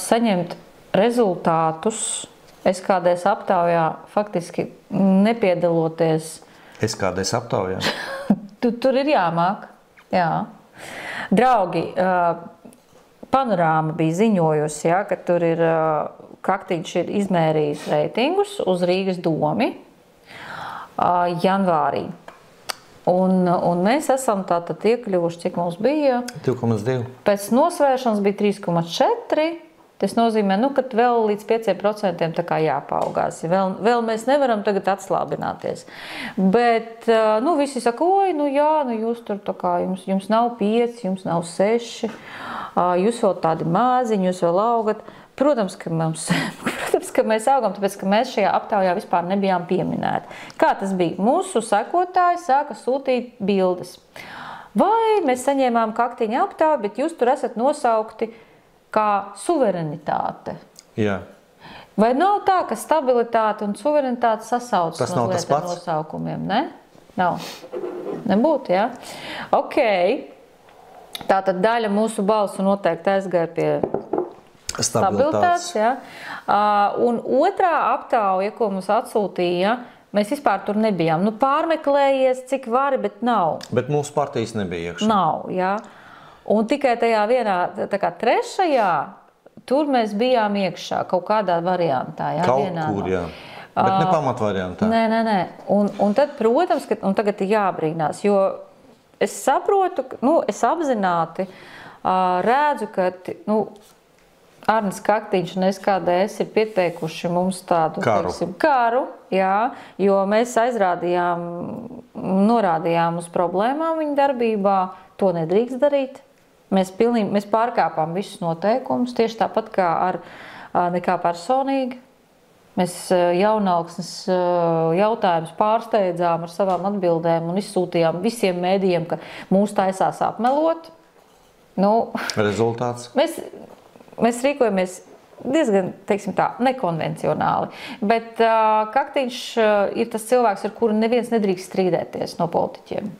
saņemt rezultātus SKDS aptaujā faktiski nepiedaloties. SKDS aptaujā? Tur ir jāmāk, jā. Draugi, Panorāma bija ziņojusi, ja, ka tur ir Kaktiņš ir izmērījis reitingus uz Rīgas domi janvārī. Un mēs esam tātad iekļuvuši, cik mums bija? 2,2. Pēc nosvēršanas bija 3,4. Tas nozīmē, ka vēl līdz 5% tā kā jāpaaugās. Vēl mēs nevaram tagad atslābināties. Bet, visi saka, jūs tur tā kā, jums nav 5, jums nav 6, jūs vēl tādi māziņi, jūs vēl augat. Protams, ka mēs augam, tāpēc, ka mēs šajā aptaujā vispār nebijām pieminēti. Kā tas bija? Mūsu sekotāji sāka sūtīt bildes. Vai mēs saņēmām Kaktiņa aptauju, bet jūs tur esat nosaukti kā suverenitāte. Jā. Vai nav tā, ka stabilitāte un suverenitāte sasaucas tas nav tas pats? Nosaukumiem, ne? Nav. Nebūtu, jā? Ok. Tātad daļa mūsu balsu noteikti aizgāja pie stabilitātes, jā. Un otrā aptauja, ko mums atsūtīja, mēs vispār tur nebijām. Pārmeklējies, cik vari, bet nav. Bet mūsu partijas nebija iekšā. Nav, jā. Un tikai tajā vienā, tā kā trešajā, tur mēs bijām iekšā kaut kādā variantā. Jā, kaut kur, jā. Bet ne pamatvariantā. Nē. Un tad, protams, un tagad ir jābrīnās, jo es saprotu, es apzināti redzu, ka, Arnis Kaktiņš un SKDS ir pieteikuši mums tādu karu, jā, jo mēs norādījām uz problēmām viņa darbībā, to nedrīkst darīt. Mēs pārkāpām visus noteikumus, tieši tāpat kā ar nekā personīgi. Mēs jaunaugsnes jautājumus pārsteidzām ar savām atbildēm un izsūtījām visiem mēdījiem, ka mūs taisās apmelot. Rezultāts? Mēs rīkojamies diezgan, teiksim tā, nekonvencionāli. Bet Kaktiņš ir tas cilvēks, ar kuru neviens nedrīkst strīdēties no politiķiem.